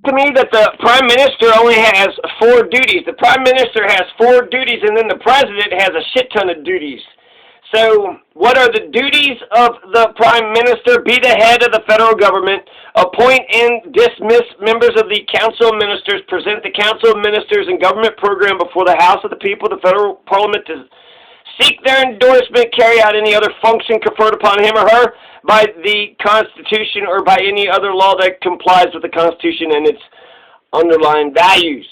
to me that the Prime Minister only has 4 duties. The Prime Minister has 4 duties, and then the President has a shit ton of duties. So, what are the duties of the Prime Minister? Be the head of the federal government, appoint and dismiss members of the Council of Ministers, present the Council of Ministers and government program before the House of the People, the federal parliament, to seek their endorsement, carry out any other function conferred upon him or her by the Constitution or by any other law that complies with the Constitution and its underlying values.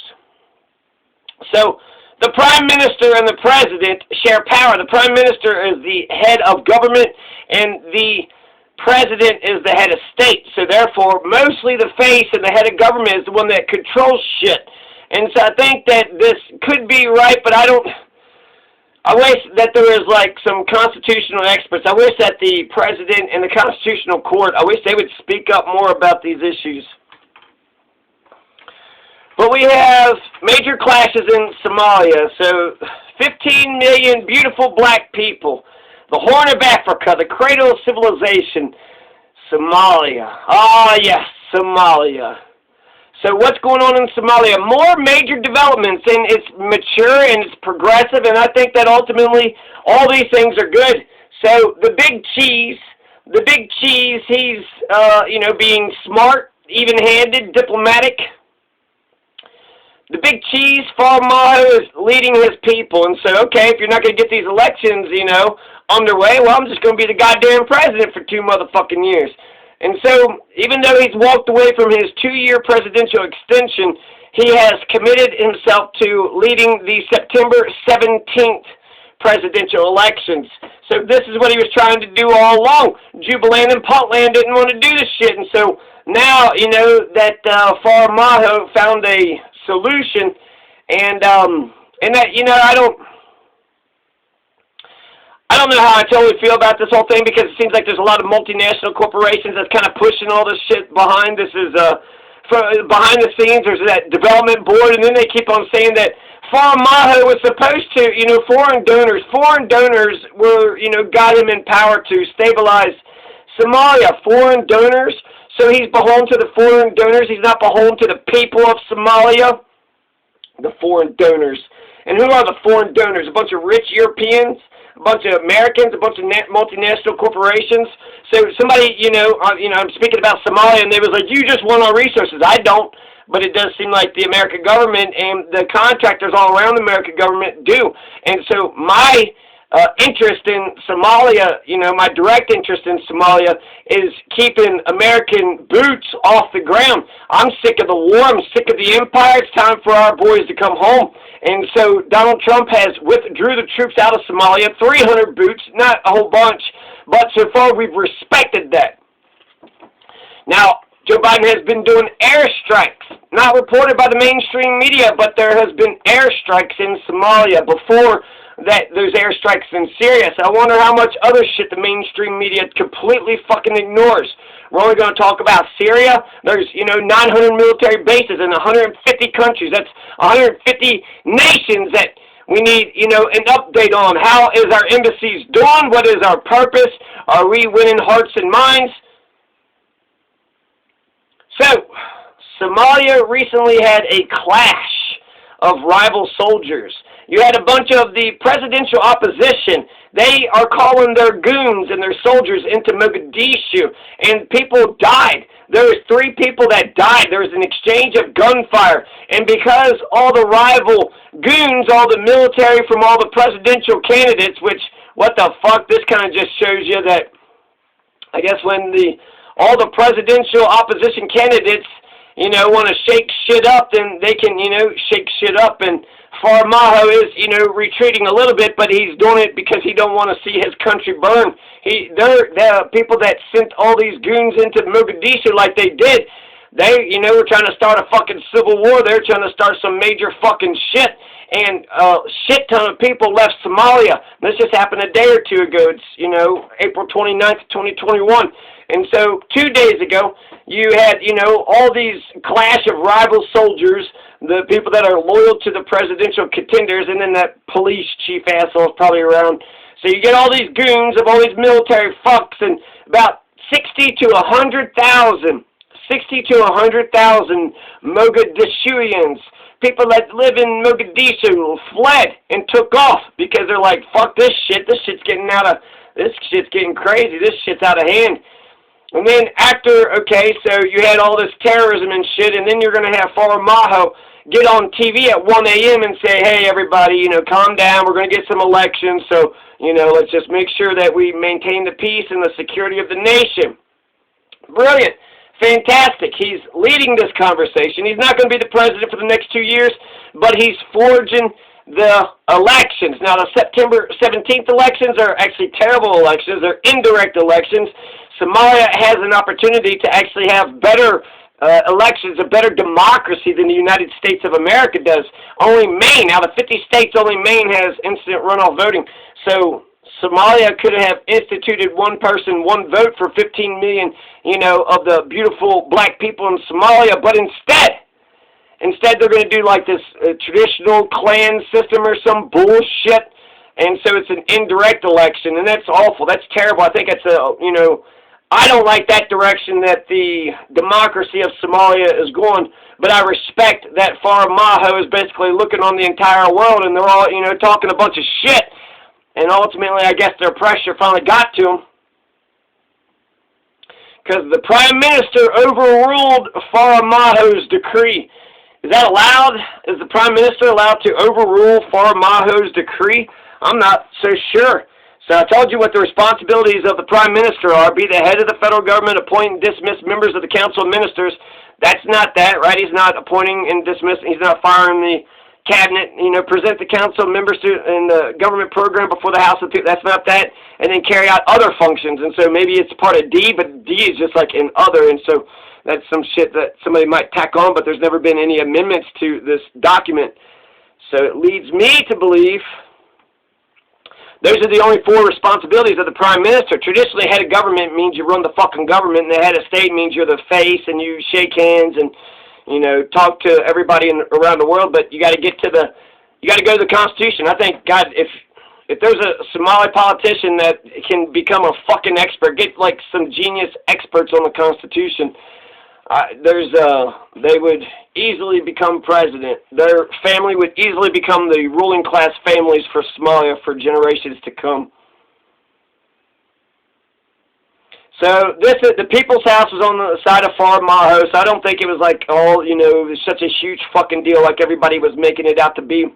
So, the Prime Minister and the President share power. The Prime Minister is the head of government, and the President is the head of state. So therefore, mostly the face and the head of government is the one that controls shit. And so I think that this could be right, but I wish that there was like some constitutional experts. I wish that the President and the Constitutional Court, I wish they would speak up more about these issues. But we have major clashes in Somalia, so 15 million beautiful black people, the Horn of Africa, the cradle of civilization, Somalia. Ah, yes, Somalia. So what's going on in Somalia? More major developments, and it's mature and it's progressive, and I think that ultimately all these things are good. So the big cheese, he's, being smart, even-handed, diplomatic. The big cheese, Faramajo, is leading his people and said, okay, if you're not going to get these elections, underway, well, I'm just going to be the goddamn president for 2 motherfucking years. And so, even though he's walked away from his 2-year presidential extension, he has committed himself to leading the September 17th presidential elections. So this is what he was trying to do all along. Jubaland and Puntland didn't want to do this shit, and so now, that Faramajo found a solution, and that, I don't know how I totally feel about this whole thing, because it seems like there's a lot of multinational corporations that's kind of pushing all this shit behind. This is, behind the scenes, there's that development board, and then they keep on saying that Faramajo was supposed to, foreign donors were, got him in power to stabilize Somalia. Foreign donors, so he's beholden to the foreign donors, he's not beholden to the people of Somalia, the foreign donors. And who are the foreign donors? A bunch of rich Europeans, a bunch of Americans, a bunch of multinational corporations. So somebody, I'm speaking about Somalia, and they was like, you just want our resources. I don't, but it does seem like the American government and the contractors all around the American government do. And so my interest in Somalia, my direct interest in Somalia is keeping American boots off the ground. I'm sick of the war. I'm sick of the empire. It's time for our boys to come home. And so Donald Trump has withdrew the troops out of Somalia, 300 boots, not a whole bunch, but so far we've respected that. Now, Joe Biden has been doing airstrikes, not reported by the mainstream media, but there has been airstrikes in Somalia before that. There's airstrikes in Syria. So I wonder how much other shit the mainstream media completely fucking ignores. We're only going to talk about Syria. There's, 900 military bases in 150 countries. That's 150 nations that we need, an update on. How is our embassies doing? What is our purpose? Are we winning hearts and minds? So, Somalia recently had a clash of rival soldiers. You had a bunch of the presidential opposition. They are calling their goons and their soldiers into Mogadishu, and people died. There was 3 people that died. There was an exchange of gunfire, and because all the rival goons, all the military from all the presidential candidates, which, what the fuck, this kind of just shows you that, I guess when all the presidential opposition candidates, want to shake shit up, then they can, shake shit up. And Faramajo is, retreating a little bit, but he's doing it because he don't want to see his country burn. The people that sent all these goons into Mogadishu like they did, they, were trying to start a fucking civil war. They're trying to start some major fucking shit. And a shit ton of people left Somalia. This just happened a day or 2 ago. It's, April 29th, 2021. And so 2 days ago, you had, all these clash of rival soldiers, the people that are loyal to the presidential contenders, and then that police chief asshole is probably around. So you get all these goons of all these military fucks, and about 60 to 100,000 60 to 100,000 Mogadishuians, people that live in Mogadishu, fled and took off because they're like, fuck this shit. This shit's getting crazy. This shit's out of hand. And then after, okay, so you had all this terrorism and shit, and then you're going to have Faramajo get on TV at 1 a.m. and say, hey, everybody, you know, calm down. We're going to get some elections, so, you know, let's just make sure that we maintain the peace and the security of the nation. Brilliant. Fantastic. He's leading this conversation. He's not going to be the president for the next 2 years, but he's forging the elections. Now, the September 17th elections are actually terrible elections. They're indirect elections. Somalia has an opportunity to actually have better elections, a better democracy than the United States of America does. Only Maine, out of 50 states, only Maine has instant runoff voting. So Somalia could have instituted one person, one vote for 15 million, you know, of the beautiful black people in Somalia, but instead they're going to do like this traditional clan system or some bullshit, and so it's an indirect election, and that's awful. That's terrible. I think it's you know, I don't like that direction that the democracy of Somalia is going, but I respect that Faramajo is basically looking on the entire world, and they're all, you know, talking a bunch of shit, and ultimately I guess their pressure finally got to them, because the Prime Minister overruled Faramajo's decree. Is that allowed? Is the Prime Minister allowed to overrule Faramajo's decree? I'm not so sure. So I told you what the responsibilities of the Prime Minister are. Be the head of the federal government, appoint and dismiss members of the Council of Ministers. That's not that, right? He's not appointing and dismissing. He's not firing the cabinet. You know, present the Council of Members in the government program before the House of People. That's not that. And then carry out other functions. And so maybe it's part of D, but D is just like in other. And so that's some shit that somebody might tack on, but there's never been any amendments to this document. So it leads me to believe those are the only 4 responsibilities of the Prime Minister. Traditionally, head of government means you run the fucking government, and the head of state means you're the face, and you shake hands and, you know, talk to everybody around the world. But you got to get to you got to go to the Constitution. I think, God, if there's a Somali politician that can become a fucking expert, get like some genius experts on the Constitution, they would easily become president. Their family would easily become the ruling class families for Somalia for generations to come. So the People's House was on the side of Faramajo, so I don't think it was like, oh, you know, it was such a huge fucking deal like everybody was making it out to be.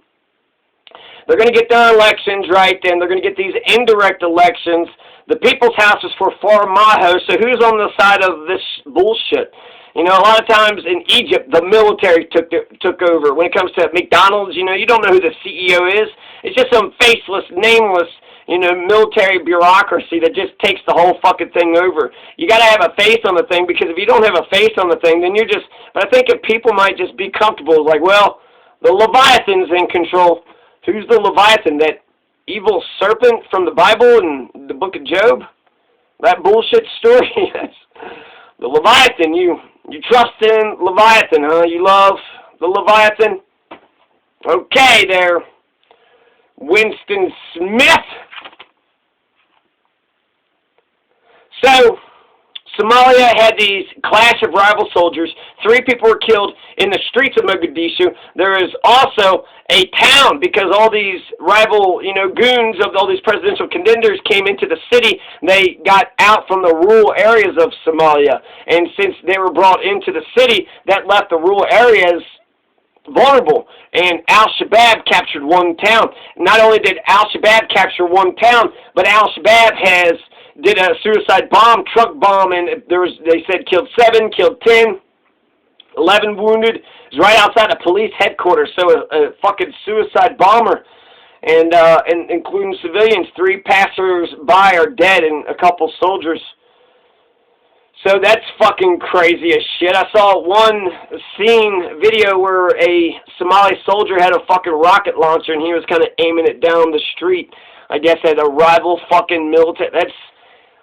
They're going to get their elections right, and they're going to get these indirect elections. The People's House is for Faramajo, so who's on the side of this bullshit? You know, a lot of times in Egypt, the military took over. When it comes to McDonald's, you know, you don't know who the CEO is. It's just some faceless, nameless, you know, military bureaucracy that just takes the whole fucking thing over. You got to have a face on the thing, because if you don't have a face on the thing, then you're just... But I think if people might just be comfortable, like, well, the Leviathan's in control. Who's the Leviathan? That evil serpent from the Bible and the book of Job? That bullshit story? The Leviathan, you trust in Leviathan, huh? You love the Leviathan? Okay there, Winston Smith. So, Somalia had these clash of rival soldiers. 3 people were killed in the streets of Mogadishu. There is also a town, because all these rival, you know, goons of all these presidential contenders came into the city. They got out from the rural areas of Somalia. And since they were brought into the city, that left the rural areas vulnerable. And Al-Shabaab captured one town. Not only did Al-Shabaab capture one town, but Al-Shabaab did a suicide bomb, truck bomb, and they said killed 7, killed 10, 11 wounded. It was right outside a police headquarters, so a fucking suicide bomber, and including civilians. 3 passers-by are dead and a couple soldiers. So that's fucking crazy as shit. I saw one video where a Somali soldier had a fucking rocket launcher, and he was kind of aiming it down the street, I guess at a rival fucking military.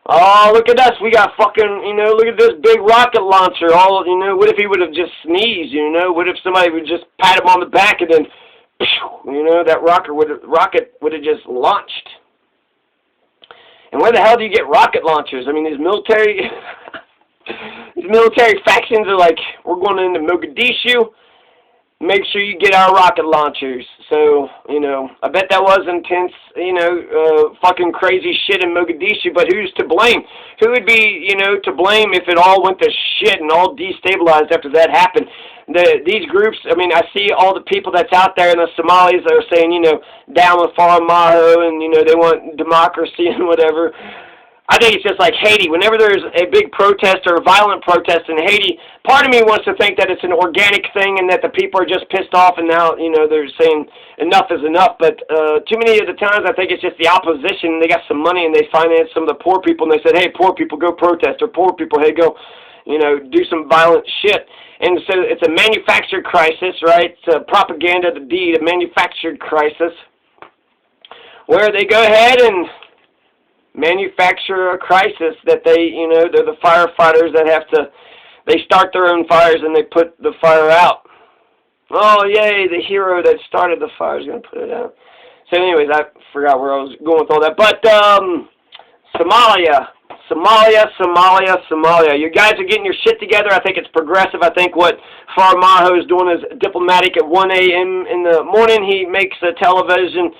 Oh, look at us. We got fucking, you know, look at this big rocket launcher. All, you know, what if he would have just sneezed, you know? What if somebody would just pat him on the back and then, you know, that rocket would have just launched. And where the hell do you get rocket launchers? I mean, these military... These military factions are like, we're going into Mogadishu. Make sure you get our rocket launchers. So, you know, I bet that was intense, you know, fucking crazy shit in Mogadishu, but who's to blame? Who would be, you know, to blame if it all went to shit and all destabilized after that happened? These groups, I mean, I see all the people that's out there in the Somalis that are saying, you know, down with Faramajo and, you know, they want democracy and whatever. I think it's just like Haiti. Whenever there's a big protest or a violent protest in Haiti, part of me wants to think that it's an organic thing and that the people are just pissed off and now, you know, they're saying enough is enough. But too many of the times I think it's just the opposition. They got some money and they finance some of the poor people and they said, hey, poor people, go protest. Or poor people, hey, go, you know, do some violent shit. And so it's a manufactured crisis, right? It's a propaganda, the deed, a manufactured crisis where they go ahead and manufacture a crisis that they, you know, they're the firefighters that have to, they start their own fires and they put the fire out. Oh, yay, the hero that started the fire is going to put it out. So anyways, I forgot where I was going with all that. But Somalia. You guys are getting your shit together. I think it's progressive. I think what Faramajo is doing is diplomatic. At 1 a.m. in the morning, he makes a television,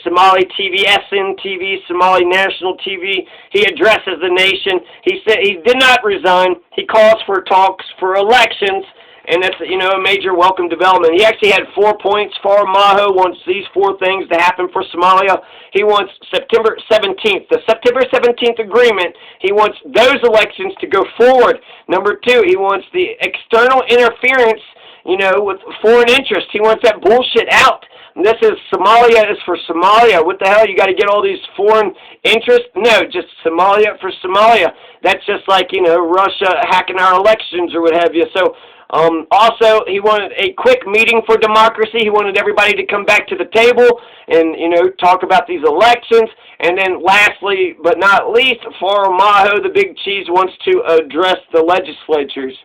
Somali TV, SN TV, Somali National TV. He addresses the nation. He said he did not resign. He calls for talks for elections. And that's, you know, a major welcome development. He actually had 4 points. Faramajo wants these 4 things to happen for Somalia. He wants September 17th, the September 17th agreement. He wants those elections to go forward. Number 2, he wants the external interference, you know, with foreign interest. He wants that bullshit out. And this is Somalia is for Somalia. What the hell? You got to get all these foreign interests? No, just Somalia for Somalia. That's just like, you know, Russia hacking our elections or what have you. So, also, he wanted a quick meeting for democracy. He wanted everybody to come back to the table and, you know, talk about these elections. And then lastly, but not least, Faramajo, the big cheese, wants to address the legislatures.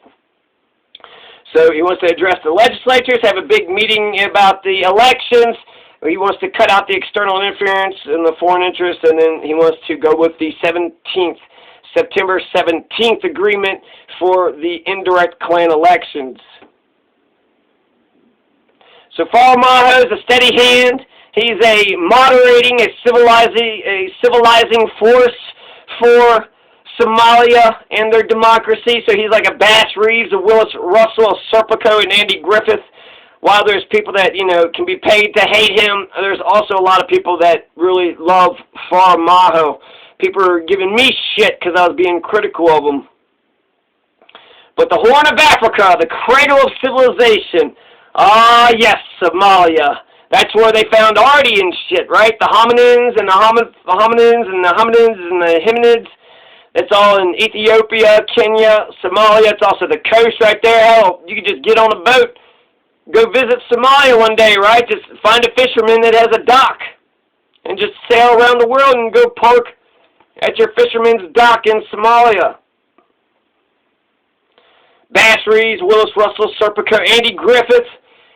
So he wants to address the legislatures, have a big meeting about the elections. He wants to cut out the external interference and the foreign interest, and then he wants to go with the September 17th agreement for the indirect clan elections. So Faramajo is a steady hand. He's a moderating, a civilizing force for Somalia and their democracy. So he's like a Bass Reeves, a Willis Russell, a Serpico, and Andy Griffith. While there's people that, you know, can be paid to hate him, there's also a lot of people that really love Faramajo. People are giving me shit because I was being critical of them. But the Horn of Africa, the cradle of civilization. Ah, yes, Somalia. That's where they found Artie and shit, right? The hominins and the hominids and the hominids and the hominids. It's all in Ethiopia, Kenya, Somalia. It's also the coast right there. Hell, you could just get on a boat, go visit Somalia one day, right? Just find a fisherman that has a dock and just sail around the world and go park at your fisherman's dock in Somalia. Bass Reeves, Willis Russell, Serpico, Andy Griffith.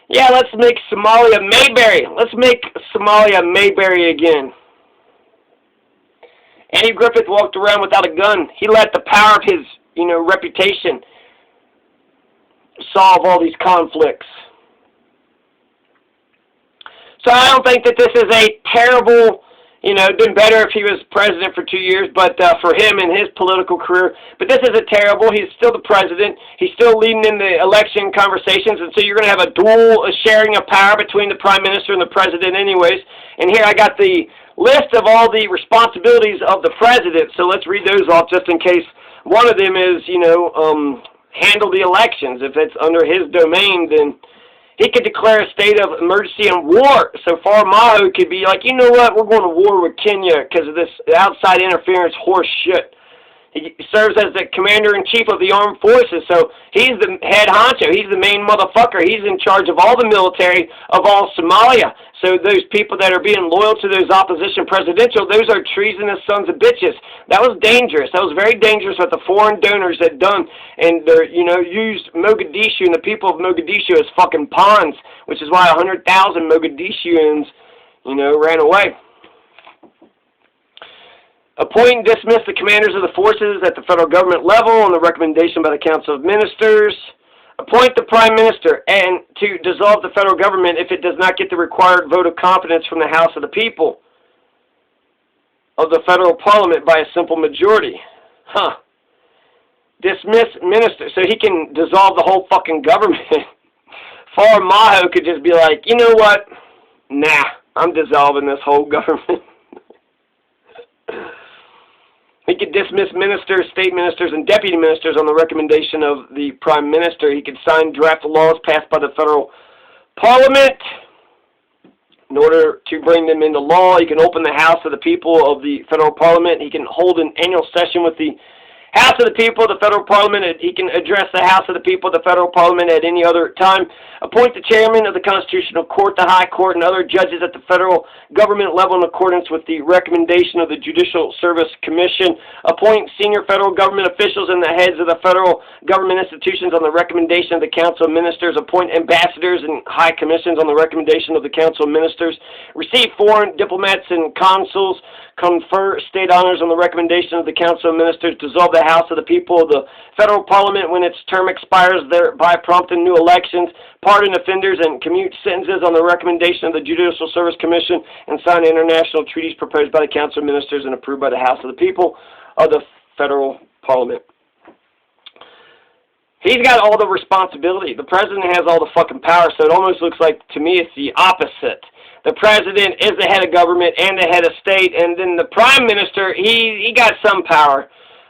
Yeah, let's make Somalia Mayberry. Let's make Somalia Mayberry again. Andy Griffith walked around without a gun. He let the power of his, you know, reputation solve all these conflicts. So I don't think that this is a terrible, you know, it'd been better if he was president for 2 years, but for him and his political career. But this isn't terrible. He's still the president. He's still leading in the election conversations, and so you're going to have a dual sharing of power between the prime minister and the president anyways. And here I got the list of all the responsibilities of the president, so let's read those off just in case one of them is, you know, handle the elections. If it's under his domain, then he could declare a state of emergency and war. So Faramajo could be like, you know what, we're going to war with Kenya because of this outside interference horse shit. He serves as the commander-in-chief of the armed forces, so he's the head honcho. He's the main motherfucker. He's in charge of all the military of all Somalia. So those people that are being loyal to those opposition presidential, those are treasonous sons of bitches. That was dangerous. That was very dangerous what the foreign donors had done, and they're, you know, used Mogadishu and the people of Mogadishu as fucking pawns, which is why 100,000 Mogadishuans, you know, ran away. Appoint and dismiss the commanders of the forces at the federal government level on the recommendation by the Council of Ministers. Appoint the Prime Minister and to dissolve the federal government if it does not get the required vote of confidence from the House of the People of the federal parliament by a simple majority. Dismiss minister, so he can dissolve the whole fucking government. Faramajo could just be like, you know what? Nah, I'm dissolving this whole government. He could dismiss ministers, state ministers, and deputy ministers on the recommendation of the Prime Minister. He could sign draft laws passed by the federal parliament in order to bring them into law. He can open the House of the People of the federal parliament. He can hold an annual session with the House of the People of the federal parliament. He can address the House of the People of the federal parliament at any other time. Appoint the chairman of the Constitutional Court, the High Court, and other judges at the federal government level in accordance with the recommendation of the Judicial Service Commission. Appoint senior federal government officials and the heads of the federal government institutions on the recommendation of the Council of Ministers. Appoint ambassadors and high commissions on the recommendation of the Council of Ministers. Receive foreign diplomats and consuls. Confer state honors on the recommendation of the Council of Ministers. Dissolve the House of the People of the federal parliament when its term expires, thereby prompting new elections. Pardon offenders and commute sentences on the recommendation of the Judicial Service Commission, and sign international treaties proposed by the Council of Ministers and approved by the House of the People of the federal parliament. He's got all the responsibility. The president has all the fucking power, so it almost looks like, to me, it's the opposite. The president is the head of government and the head of state, and then the prime minister, he got some power,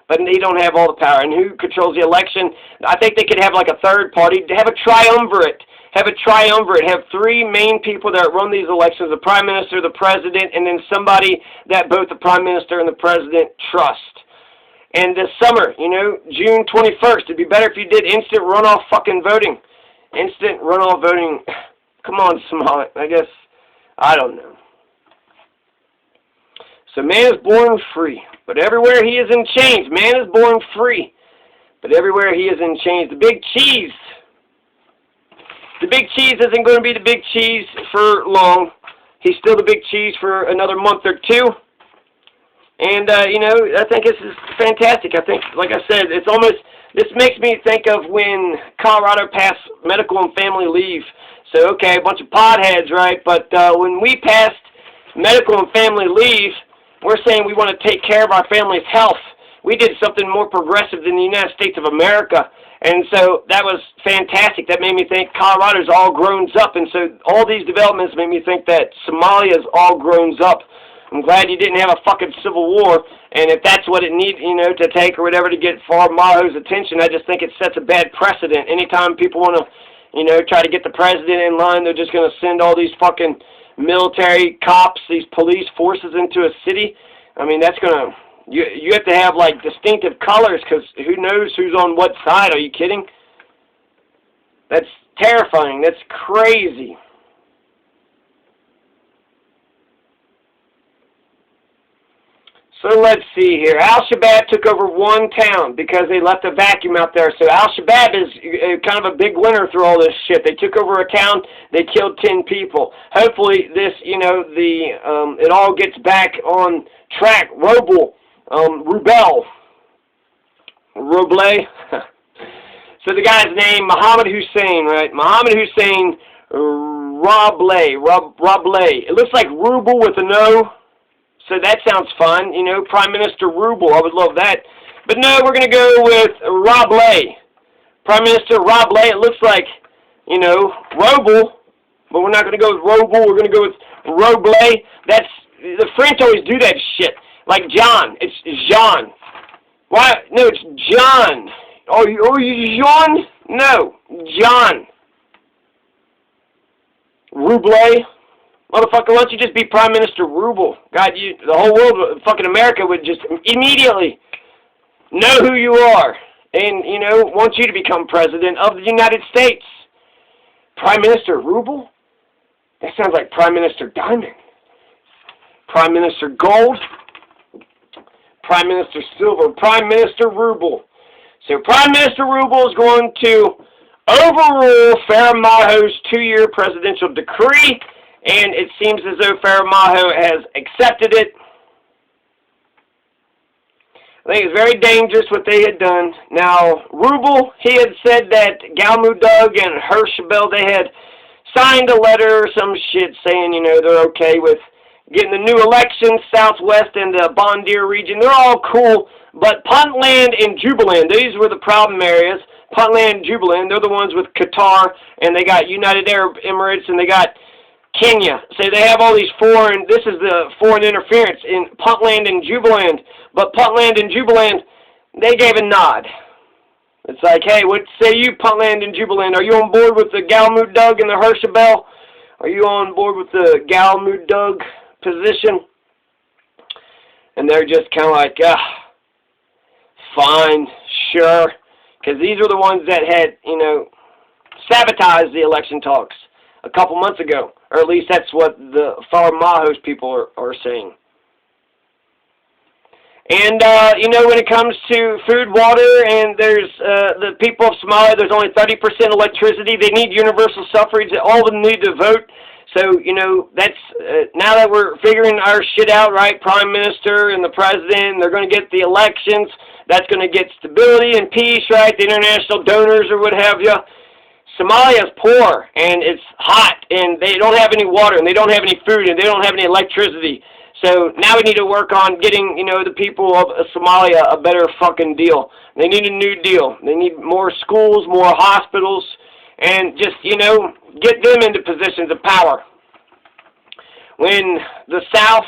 but he don't have all the power. And who controls the election? I think they could have like a third party, have a triumvirate. Have three main people that run these elections: the prime minister, the president, and then somebody that both the prime minister and the president trust. And this summer, June 21st, it'd be better if you did instant runoff fucking voting. Instant runoff voting. Come on, Somalia. I don't know. So man is born free, but everywhere he is in chains. Man is born free, but everywhere he is in chains. The big cheese isn't going to be the big cheese for long. He's still the big cheese for another month or two. And, I think this is fantastic. I think, like I said, this makes me think of when Colorado passed medical and family leave. So, okay, a bunch of potheads, right? But when we passed medical and family leave, we're saying we want to take care of our family's health. We did something more progressive than the United States of America. And so that was fantastic. That made me think Colorado's all grown up. And so all these developments made me think that Somalia's all grown up. I'm glad you didn't have a fucking civil war. And if that's what it needs, to take or whatever to get Faramajo's attention, I just think it sets a bad precedent. Anytime people want to try to get the president in line, they're just going to send all these fucking military cops, these police forces into a city. I mean, that's going to, you have to have, like, distinctive colors, because who knows who's on what side. Are you kidding? That's terrifying. That's crazy. So let's see here. Al-Shabaab took over one town because they left a vacuum out there. So Al-Shabaab is kind of a big winner through all this shit. They took over a town. They killed 10 people. Hopefully this, it all gets back on track. Roble. So the guy's name, Mohammed Hussein, right? Mohammed Hussein Roble. It looks like Ruble with an O. So that sounds fun, Prime Minister Ruble. I would love that. But no, we're going to go with Roble. Prime Minister Roble. It looks like, Roble. But we're not going to go with Roble. We're going to go with Roble. The French always do that shit. Like John. It's Jean. Why? No, it's John. Oh, you Jean? No, John. Ruble. Motherfucker, why don't you just be Prime Minister Ruble? God, the whole world, fucking America, would just immediately know who you are and, want you to become President of the United States. Prime Minister Ruble? That sounds like Prime Minister Diamond. Prime Minister Gold? Prime Minister Silver? Prime Minister Ruble. So Prime Minister Ruble is going to overrule Faramajo's 2-year presidential decree. And it seems as though Faramajo has accepted it. I think it's very dangerous what they had done. Now, Rubel, he had said that Galmudug and Hirschbel, they had signed a letter or some shit saying, you know, they're okay with getting the new elections, Southwest and the Bondier region. They're all cool, but Puntland and Jubaland, these were the problem areas. Puntland and Jubaland, they're the ones with Qatar, and they got United Arab Emirates, and they got Kenya. So they have all these foreign, this is the foreign interference in Puntland and Jubaland. But Puntland and Jubaland, they gave a nod. It's like, hey, what say you, Puntland and Jubaland? Are you on board with the Galmudug and the Hirschbel? Are you on board with the Galmudug position? And they're just kind of like, fine, sure. Because these are the ones that had, you know, sabotaged the election talks a couple months ago. Or at least that's what the Faramajo's people are saying. And, you know, when it comes to food, water, and there's the people of Somalia, there's only 30% electricity. They need universal suffrage. All of them need to vote. So, you know, that's, now that we're figuring our shit out, right, Prime Minister and the President, they're going to get the elections. That's going to get stability and peace, right, the international donors or what have you. Somalia is poor, and it's hot, and they don't have any water, and they don't have any food, and they don't have any electricity. So now we need to work on getting, you know, the people of Somalia a better fucking deal. They need a new deal. They need more schools, more hospitals, and just, you know, get them into positions of power. When the South,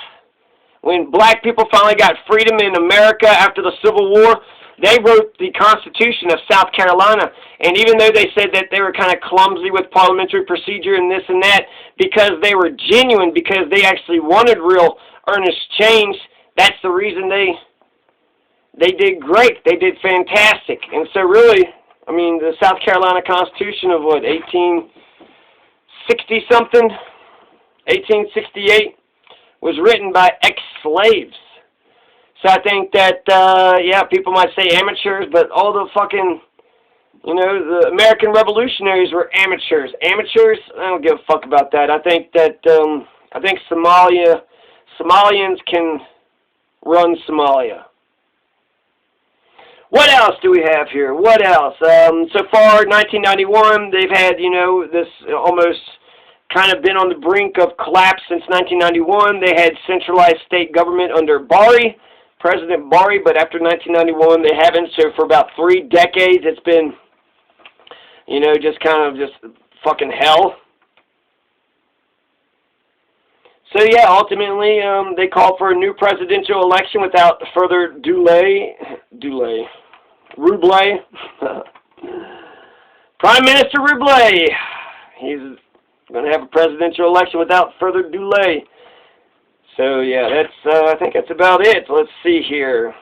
when black people finally got freedom in America after the Civil War, they wrote the Constitution of South Carolina, and even though they said that they were kind of clumsy with parliamentary procedure and this and that, because they were genuine, because they actually wanted real earnest change, that's the reason they did great. They did fantastic. And so really, I mean, the South Carolina Constitution of what, 1860-something, 1868, was written by ex-slaves. So I think that, yeah, people might say amateurs, but all the fucking, you know, the American revolutionaries were amateurs. Amateurs, I don't give a fuck about that. I think that, I think Somalians can run Somalia. What else do we have here? What else? So far, 1991, they've had, you know, this almost kind of been on the brink of collapse since 1991. They had centralized state government under Bari. President Bari, but after 1991 they haven't. So for about 3 decades it's been, you know, just kind of just fucking hell. So yeah, ultimately they called for a new presidential election without further delay. Ruble. Prime Minister Ruble. He's going to have a presidential election without further delay. So, yeah, that's, I think that's about it. Let's see here.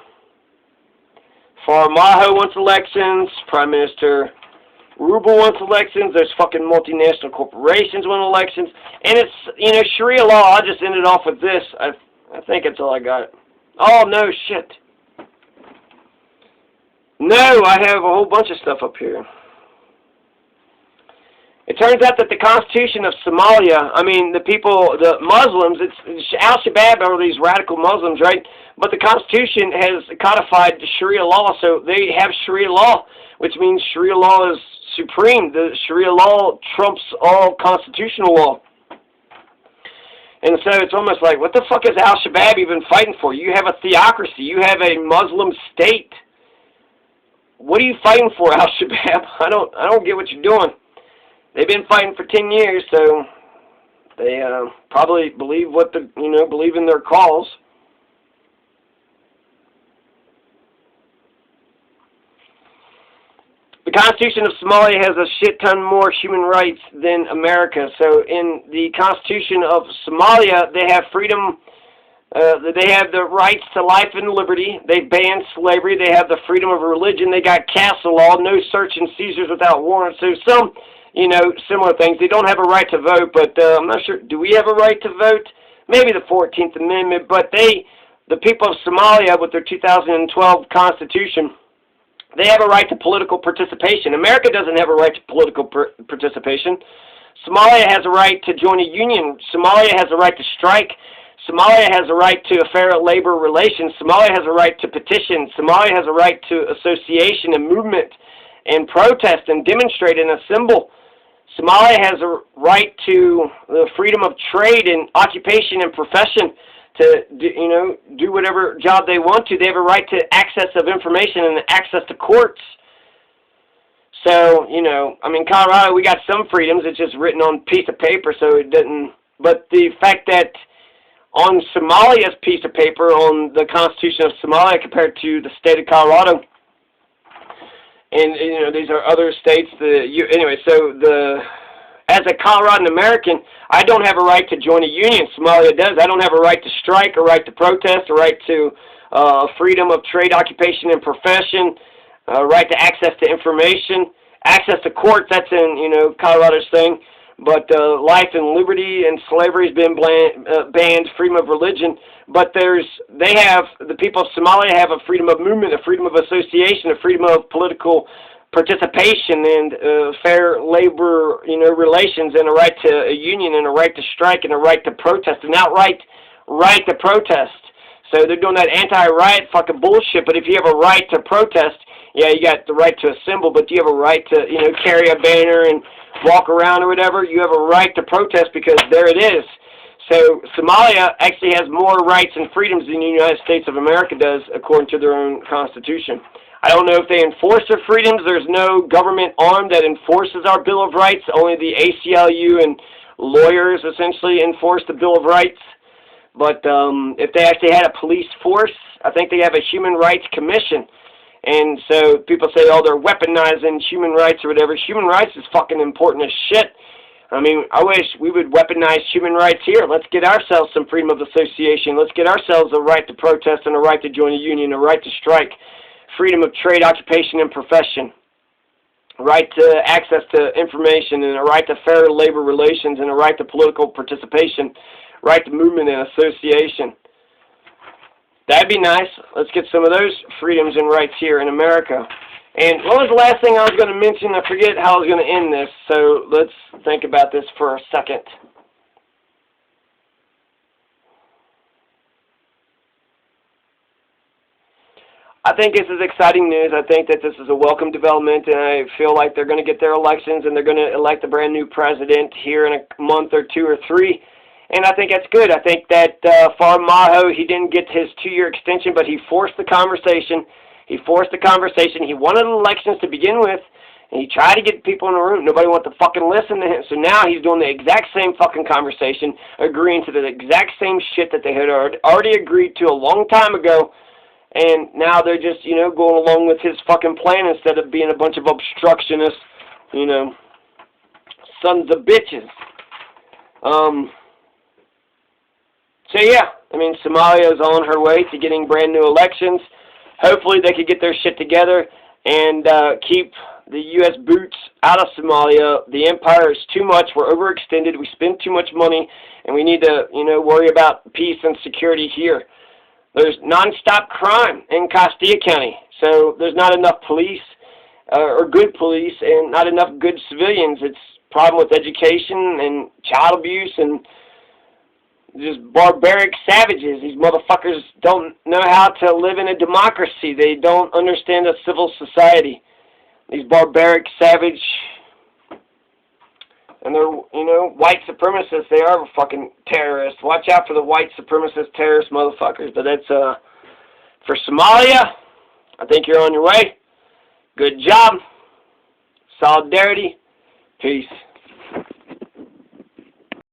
Faramajo wants elections. Prime Minister Rubel wants elections. There's fucking multinational corporations want elections. And it's, you know, Sharia law. I'll just end it off with this. I think that's all I got. Oh, no, shit. No, I have a whole bunch of stuff up here. It turns out that the Constitution of Somalia, I mean, the people, the Muslims, it's Al-Shabaab are these radical Muslims, right? But the Constitution has codified Sharia law, so they have Sharia law, which means Sharia law is supreme. The Sharia law trumps all constitutional law. And so it's almost like, what the fuck is Al-Shabaab even fighting for? You have a theocracy. You have a Muslim state. What are you fighting for, Al-Shabaab? I don't get what you're doing. They've been fighting for 10 years, so they probably believe believe in their cause. The Constitution of Somalia has a shit ton more human rights than America. So in the Constitution of Somalia, they have freedom. They have the rights to life and liberty. They ban slavery. They have the freedom of religion. They got castle law, no search and seizures without warrant. So some, you know, similar things. They don't have a right to vote, but I'm not sure. Do we have a right to vote? Maybe the 14th Amendment, but the people of Somalia, with their 2012 Constitution, they have a right to political participation. America doesn't have a right to political participation. Somalia has a right to join a union. Somalia has a right to strike. Somalia has a right to fair labor relations. Somalia has a right to petition. Somalia has a right to association and movement and protest and demonstrate and assemble. Somalia has a right to the freedom of trade and occupation and profession to do whatever job they want to. They have a right to access of information and access to courts. So, I mean, Colorado, we got some freedoms. It's just written on a piece of paper, so it doesn't. But the fact that on Somalia's piece of paper, on the Constitution of Somalia compared to the state of Colorado, and, these are other states. Anyway, so as a Coloradan American, I don't have a right to join a union. Somalia does. I don't have a right to strike, a right to protest, a right to freedom of trade, occupation, and profession, right to access to information, access to courts. That's in Colorado's thing. But life and liberty and slavery has been banned. Freedom of religion. But the people of Somalia have a freedom of movement, a freedom of association, a freedom of political participation, and fair labor, relations, and a right to a union, and a right to strike, and a right to protest, an outright right to protest. So they're doing that anti-riot fucking bullshit. But if you have a right to protest, yeah, you got the right to assemble. But do you have a right to, carry a banner and walk around or whatever? You have a right to protest because there it is. So Somalia actually has more rights and freedoms than the United States of America does, according to their own constitution. I don't know if they enforce their freedoms. There's no government arm that enforces our Bill of Rights. Only the ACLU and lawyers essentially enforce the Bill of Rights. But if they actually had a police force, I think they have a Human Rights Commission. And so people say, oh, they're weaponizing human rights or whatever. Human rights is fucking important as shit. I mean, I wish we would weaponize human rights here. Let's get ourselves some freedom of association. Let's get ourselves a right to protest and a right to join a union, a right to strike, freedom of trade, occupation, and profession, right to access to information, and a right to fair labor relations, and a right to political participation, right to movement and association. That'd be nice. Let's get some of those freedoms and rights here in America. And what was the last thing I was going to mention? I forget how I was going to end this, so let's think about this for a second. I think this is exciting news. I think that this is a welcome development, and I feel like they're going to get their elections, and they're going to elect a brand new president here in a month or two or three. And I think that's good. I think that Faramajo, he didn't get his 2-year extension, but he forced the conversation. He forced the conversation. He wanted elections to begin with, and he tried to get people in the room. Nobody wanted to fucking listen to him. So now he's doing the exact same fucking conversation, agreeing to the exact same shit that they had already agreed to a long time ago. And now they're just, going along with his fucking plan instead of being a bunch of obstructionists, sons of bitches. So yeah, I mean, Somalia is on her way to getting brand new elections. Hopefully they could get their shit together and keep the U.S. boots out of Somalia. The empire is too much. We're overextended. We spend too much money, and we need to, worry about peace and security here. There's nonstop crime in Castilla County, so there's not enough police or good police, and not enough good civilians. It's a problem with education and child abuse and just barbaric savages. These motherfuckers don't know how to live in a democracy. They don't understand a civil society. These barbaric, savage, and they're, white supremacists. They are fucking terrorists. Watch out for the white supremacist terrorist motherfuckers. But that's, for Somalia, I think you're on your way. Good job. Solidarity. Peace.